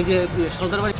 ওই যে সর্দার বাড়ি।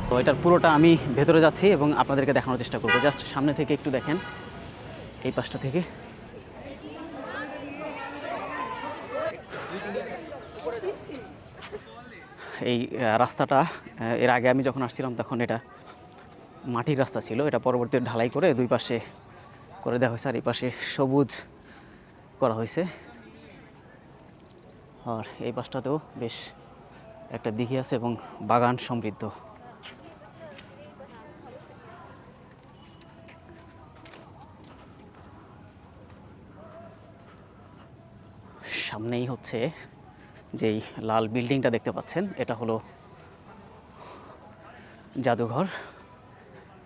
তো এটার পুরোটা আমি ভেতরে যাচ্ছি এবং আপনাদেরকে দেখানোর চেষ্টা করবো। জাস্ট সামনে থেকে একটু দেখেন, এই পাশটা থেকে। এই রাস্তাটা এর আগে আমি যখন আসছিলাম তখন এটা মাটির রাস্তা ছিল, এটা পরবর্তীতে ঢালাই করে দুই পাশে করে দেওয়া হয়েছে, আর এই পাশে সবুজ করা হয়েছে। আর এই পাশটাতেও বেশ একটা দিঘি আছে এবং বাগান সমৃদ্ধ। সামনেই হচ্ছে যেই লাল বিল্ডিংটা দেখতে পাচ্ছেন, এটা হলো জাদুঘর।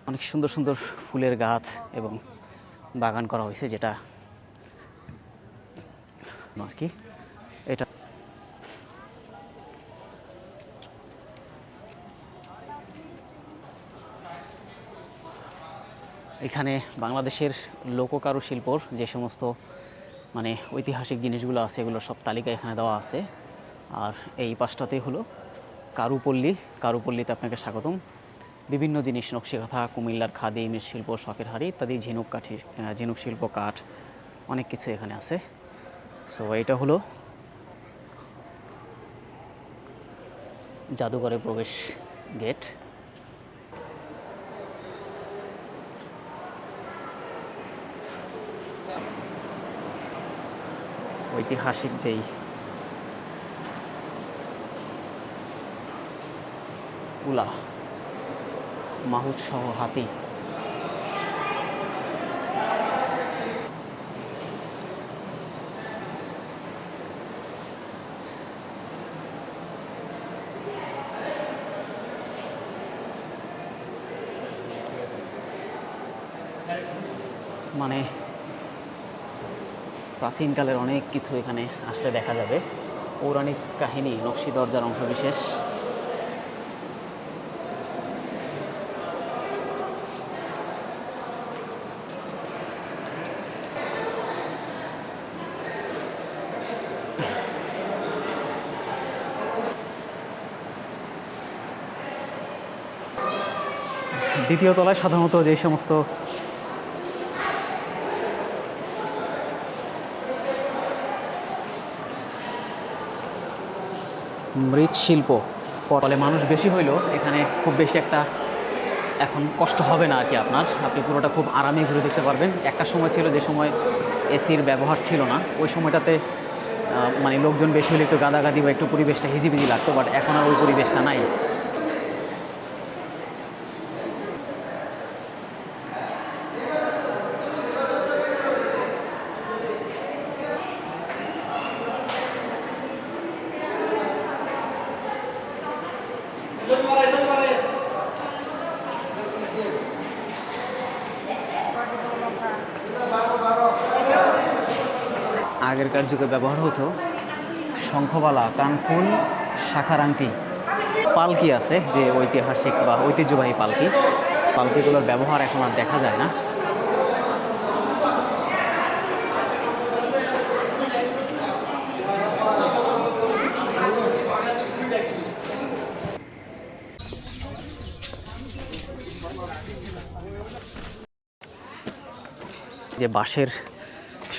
অনেক সুন্দর সুন্দর ফুলের গাছ এবং বাগান করা হয়েছে, যেটা আর কি এটা এখানে বাংলাদেশের লোককারুশিল্পর যে সমস্ত মানে ঐতিহাসিক জিনিসগুলো আছে এগুলোর সব তালিকা এখানে দেওয়া আছে। আর এই পাশটাতেই হলো কারুপল্লী। কারুপল্লীতে আপনাকে স্বাগতম। বিভিন্ন জিনিস, নকশিকাঁথা, কুমিল্লার খাদি, মৃৎশিল্প, শখের হাড়ি ইত্যাদি, ঝিনুক শিল্প, কাঠ, অনেক কিছু এখানে আছে। সো এটা হলো জাদুঘরের প্রবেশ গেট। ঐতিহাসিক যেই উলা, মাহুত সহ হাতি, মানে প্রাচীনকালের অনেক কিছু এখানে আসলে দেখা যাবে। পৌরাণিক কাহিনী, নকশি দরজার অংশবিশেষ। দ্বিতীয় তলায় সাধারণত যে সমস্ত মৃৎশিল্প, ফলে মানুষ বেশি হইলেও এখানে খুব বেশি একটা এখন কষ্ট হবে না আর কি। আপনি পুরোটা খুব আরামে ঘুরে দেখতে পারবেন। একটা সময় ছিল যে সময় এসির ব্যবহার ছিল না, ওই সময়টাতে মানে লোকজন বেশি হলে একটু গাদাগাদি বা একটু পরিবেশটা হিজিবিজি লাগতো, বাট এখন আর ওই পরিবেশটা নাই। আগেরকার যুগে ব্যবহার হতো শঙ্খবালা, কানফুল, শাখার আংটি, পালকি আছে যে ঐতিহাসিক বা ঐতিহ্যবাহী পালকি। পালকিগুলোর ব্যবহার এখন আর দেখা যায় না। যে বাঁশের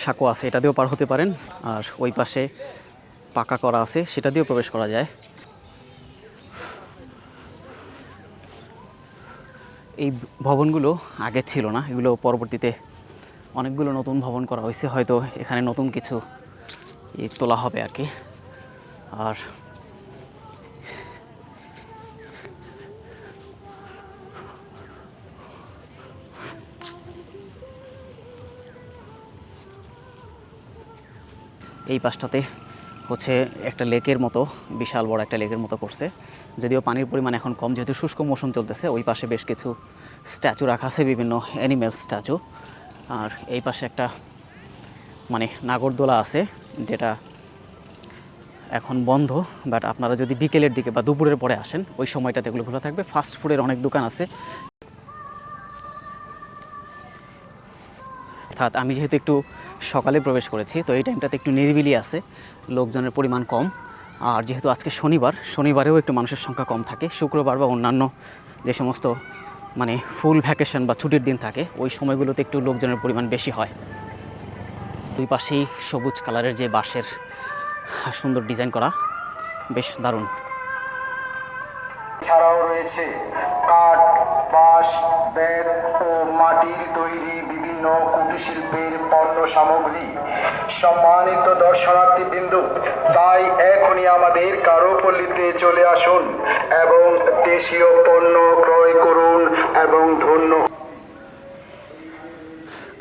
সাঁকো আছে এটা দিয়েও পার হতে পারেন, আর ওই পাশে পাকা করা আছে সেটা দিয়েও প্রবেশ করা যায়। এই ভবনগুলো আগে ছিল না, এগুলো পরবর্তীতে অনেকগুলো নতুন ভবন করা হয়েছে, হয়তো এখানে নতুন কিছু তোলা হবে আর কি। আর এই পাশটাতে হচ্ছে একটা লেকের মতো, বিশাল বড় একটা লেকের মতো করছে, যদিও পানির পরিমাণ এখন কম, যেহেতু শুষ্ক মৌসুম চলতেছে। ওই পাশে বেশ কিছু স্ট্যাচু রাখা আছে, বিভিন্ন অ্যানিমেল স্ট্যাচু। আর এই পাশে একটা মানে নাগরদোলা আছে, যেটা এখন বন্ধ, বাট আপনারা যদি বিকেলের দিকে বা দুপুরের পরে আসেন ওই সময়টাতে এগুলো খোলা থাকবে। ফাস্ট ফুডের অনেক দোকান আছে, অর্থাৎ আমি যেহেতু একটু সকালে প্রবেশ করেছি তো এই টাইমটাতে একটু নিরিবিলি আছে, লোকজনের পরিমাণ কম। আর যেহেতু আজকে শনিবারেও একটু মানুষের সংখ্যা কম থাকে। শুক্রবার বা অন্যান্য যে সমস্ত মানে ফুল ভ্যাকেশন বা ছুটির দিন থাকে ওই সময়গুলোতে একটু লোকজনের পরিমাণ বেশি হয়। দুই পাশেই সবুজ কালারের যে বাঁশের সুন্দর ডিজাইন করা, বেশ দারুণ। এছাড়াও রয়েছে কাঠ, বাঁশ, বেত ও মাটির তৈরি বিভিন্ন কুটিরশিল্পের পণ্য সামগ্রী। সম্মানিত দর্শনার্থীবৃন্দ, তাই এখনই আমাদের কারুপল্লীতে চলে আসুন এবং দেশীয় পণ্য ক্রয় করুন এবং ধন্য।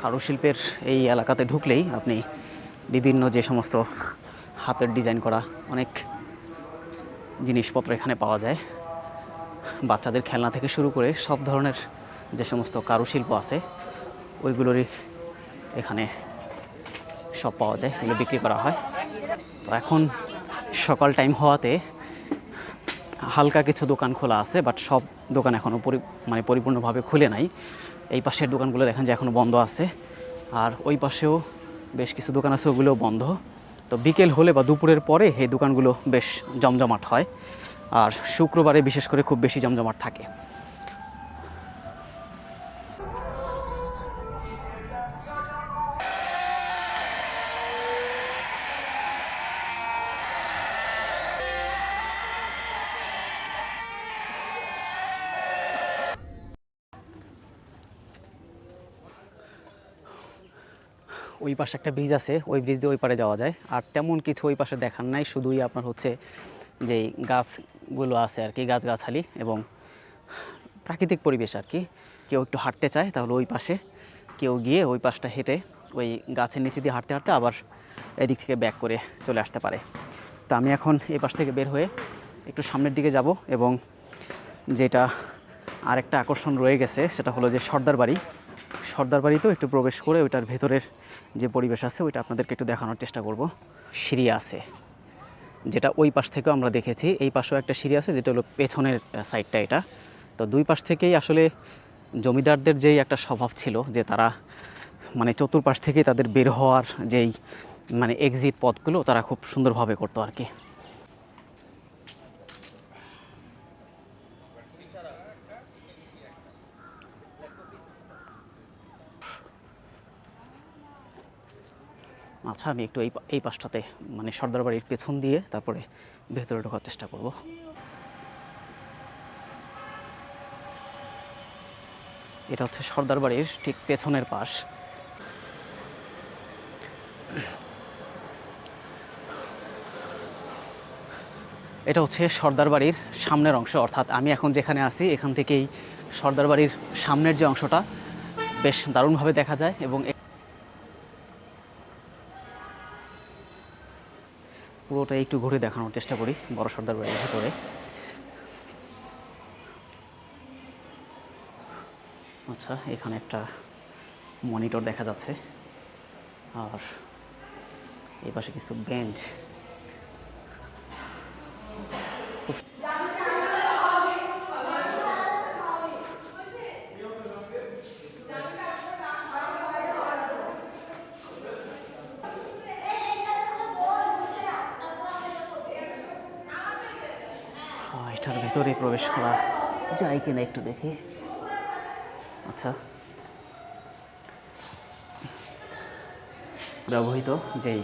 কারুশিল্পের এই এলাকাতে ঢুকলেই আপনি বিভিন্ন যে সমস্ত হাতের ডিজাইন করা অনেক জিনিসপত্র এখানে পাওয়া যায়। বাচ্চাদের খেলনা থেকে শুরু করে সব ধরনের যে সমস্ত কারুশিল্প আছে ওইগুলোরই এখানে সব পাওয়া যায়, এগুলো বিক্রি করা হয়। তো এখন সকাল টাইম হওয়াতে হালকা কিছু দোকান খোলা আছে, বাট সব দোকান এখনও পরিপূর্ণভাবে খুলে নাই। এই পাশের দোকানগুলো দেখেন যে এখনও বন্ধ আছে, আর ওই পাশেও বেশ কিছু দোকান আছে, ওগুলোও বন্ধ। তো বিকেল হলে বা দুপুরের পরে এই দোকানগুলো বেশ জমজমাট হয়, আর শুক্রবারে বিশেষ করে খুব বেশি জমজমাট থাকে। ওই পাশে একটা ব্রিজ আছে, ওই ব্রিজ দিয়ে ওই পারে যাওয়া যায়। আর তেমন কিছু ওই পাশে দেখার নাই, শুধুই আপনার হচ্ছে যেই গাছগুলো আছে আর কি, গাছগাছালি এবং প্রাকৃতিক পরিবেশ আর কি। কেউ একটু হাঁটতে চায় তাহলে ওই পাশে কেউ গিয়ে ওই পাশটা হেঁটে ওই গাছের নিচে দিয়ে হাঁটতে হাঁটতে আবার এদিক থেকে ব্যাক করে চলে আসতে পারে। তো আমি এখন এই পাশ থেকে বের হয়ে একটু সামনের দিকে যাব, এবং যেটা আরেকটা আকর্ষণ রয়ে গেছে সেটা হলো যে সর্দার বাড়িতেও একটু প্রবেশ করে ওইটার ভেতরের যে পরিবেশ আছে ওইটা আপনাদেরকে একটু দেখানোর চেষ্টা করব। সিঁড়ি আছে, যেটা ওই পাশ থেকেও আমরা দেখেছি। এই পাশেও একটা সিঁড়ি আছে, যেটা হলো পেছনের সাইডটা এটা। তো দুই পাশ থেকেই আসলে জমিদারদের যেই একটা স্বভাব ছিল যে তারা মানে চতুর্পাশ থেকেই তাদের বের হওয়ার যেই মানে এক্সিট পথগুলো তারা খুব সুন্দরভাবে করতো আর কি। আচ্ছা, আমি একটু এই পাশটাতে মানে সর্দার বাড়ির পেছন দিয়ে তারপরে ভেতরে ঢোকার চেষ্টা করব। এটা হচ্ছে সর্দার বাড়ির ঠিক পেছনের পাশ। এটা হচ্ছে সর্দার বাড়ির সামনের অংশ, অর্থাৎ আমি এখন যেখানে আছি এখান থেকেই সর্দার বাড়ির সামনের যে অংশটা বেশ দারুণভাবে দেখা যায়। এবং পুরোটা একটু ঘুরে দেখানোর চেষ্টা করি বড় সর্দার বাড়ির ভেতরে। আচ্ছা, এখানে একটা মনিটর দেখা যাচ্ছে, আর এই পাশে কিছু বেঞ্চ। এটার ভেতরে প্রবেশ করা যায় কিনা একটু দেখি। আচ্ছা, ব্যবহৃত যেই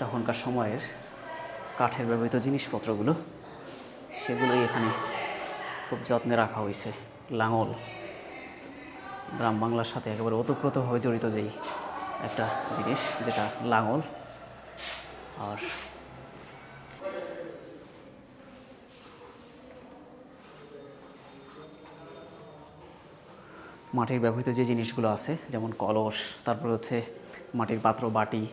তখনকার সময়ের কাঠের ব্যবহৃত জিনিসপত্রগুলো সেগুলোই এখানে খুব যত্নে রাখা হয়েছে। লাঙল, গ্রাম বাংলার সাথে একেবারে ওতপ্রোতভাবে জড়িত যেই একটা জিনিস, যেটা লাঙল। আর মাটির ব্যবহৃত যে জিনিসগুলো আছে যেমন কলস, তারপরে হচ্ছে মাটির পাত্র, বাটি।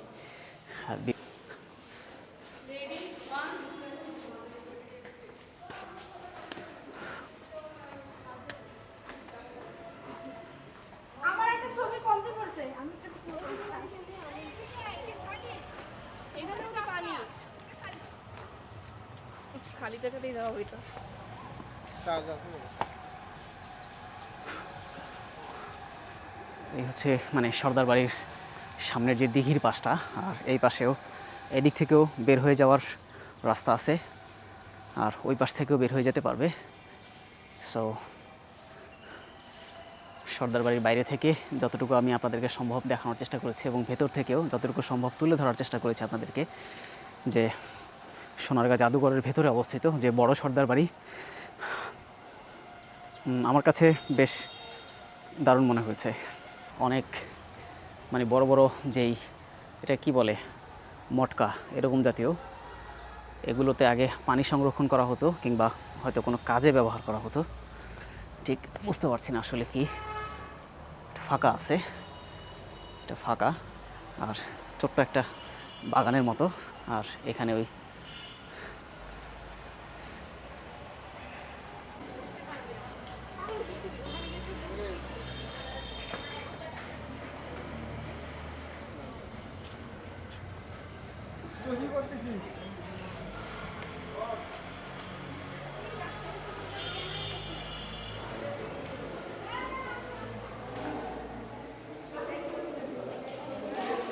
খালি জায়গাতেই যাওয়া ওইটা। এই হচ্ছে মানে সর্দার বাড়ির সামনের যে দিঘির পাশটা, আর এই পাশেও এদিক থেকেও বের হয়ে যাওয়ার রাস্তা আছে, আর ওই পাশ থেকেও বের হয়ে যেতে পারবে। সো সর্দার বাড়ির বাইরে থেকে যতটুকু আমি আপনাদেরকে সম্ভব দেখানোর চেষ্টা করেছি, এবং ভেতর থেকেও যতটুকু সম্ভব তুলে ধরার চেষ্টা করেছি আপনাদেরকে, যে সোনারগাঁ জাদুঘরের ভেতরে অবস্থিত যে বড় সর্দার বাড়ি আমার কাছে বেশ দারুণ মনে হয়েছে। অনেক মানে বড় বড় যেই এটা কি বলে মটকা এরকম জাতীয়, এগুলোতে আগে পানি সংরক্ষণ করা হতো কিংবা হয়তো কোনো কাজে ব্যবহার করা হতো, ঠিক বুঝতে পারছি না আসলে কি। ফাঁকা আছে, এটা ফাঁকা, আর ছোট্ট একটা বাগানের মতো, আর এখানে ওই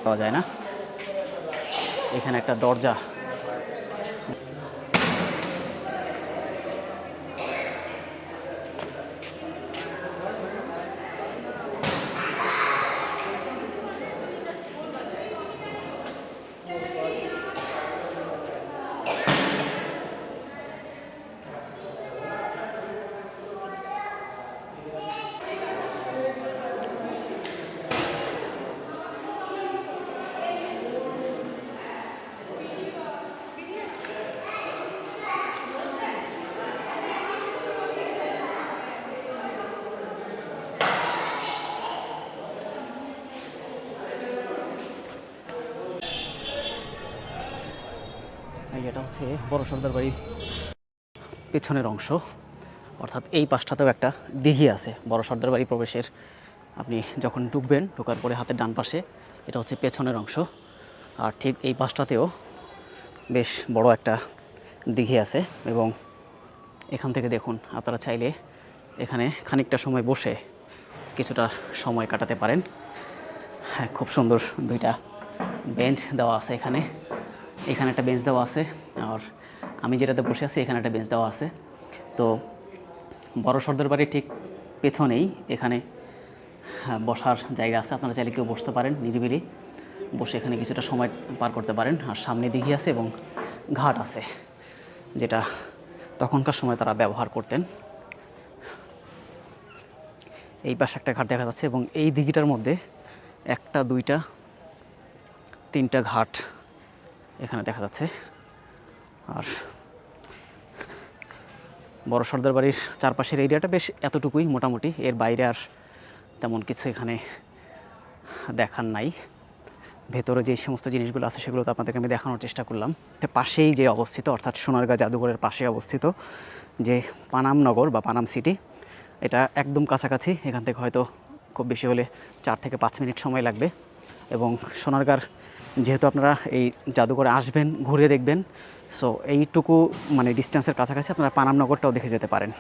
পাওয়া যায় না, এখানে একটা দরজা। এটা হচ্ছে বড় সর্দার বাড়ির পেছনের অংশ, অর্থাৎ এই পাশটাতেও একটা দিঘি আছে বড় সর্দার বাড়ি প্রবেশের। আপনি যখন ঢুকবেন, ঢোকার পরে হাতের ডান পাশে এটা হচ্ছে পেছনের অংশ, আর ঠিক এই পাশটাতেও বেশ বড় একটা দিঘি আছে। এবং এখান থেকে দেখুন, আপনারা চাইলে এখানে খানিকটা সময় বসে কিছুটা সময় কাটাতে পারেন। হ্যাঁ, খুব সুন্দর দুইটা বেঞ্চ দেওয়া আছে এখানে, এখানে একটা বেঞ্চ দেওয়া আছে, আর আমি যেটাতে বসে আছি এখানে একটা বেঞ্চ দেওয়া আছে। তো বড় সর্দার বাড়ির ঠিক পেছনেই এখানে বসার জায়গা আছে, আপনারা চাইলে কেউ বসতে পারেন, নিরিবিলি বসে এখানে কিছুটা সময় পার করতে পারেন। আর সামনে দিঘি আছে এবং ঘাট আছে, যেটা তখনকার সময় তারা ব্যবহার করতেন। এই পাশে একটা ঘাট দেখা যাচ্ছে, এবং এই দিঘিটার মধ্যে একটা, দুইটা, তিনটা ঘাট এখানে দেখা যাচ্ছে। আর বড় সর্দার বাড়ির চারপাশের এরিয়াটা বেশ এতটুকুই মোটামুটি, এর বাইরে আর তেমন কিছু এখানে দেখার নাই। ভেতরে যে সমস্ত জিনিসগুলো আছে সেগুলো তো আপনাদেরকে আমি দেখানোর চেষ্টা করলাম। পাশেই যে অবস্থিত, অর্থাৎ সোনারগাঁ জাদুঘরের পাশে অবস্থিত যে পানাম নগর বা পানাম সিটি, এটা একদম কাছাকাছি। এখান থেকে হয়তো খুব বেশি হলে 4 থেকে 5 মিনিট সময় লাগবে। এবং সোনারগাঁর যেহেতু আপনারা এই জাদুঘরে আসবেন, ঘুরে দেখবেন, সো এইটুকু মানে ডিস্টেন্সের কাছাকাছি আপনারা পানাম নগরটাও দেখে যেতে পারেন।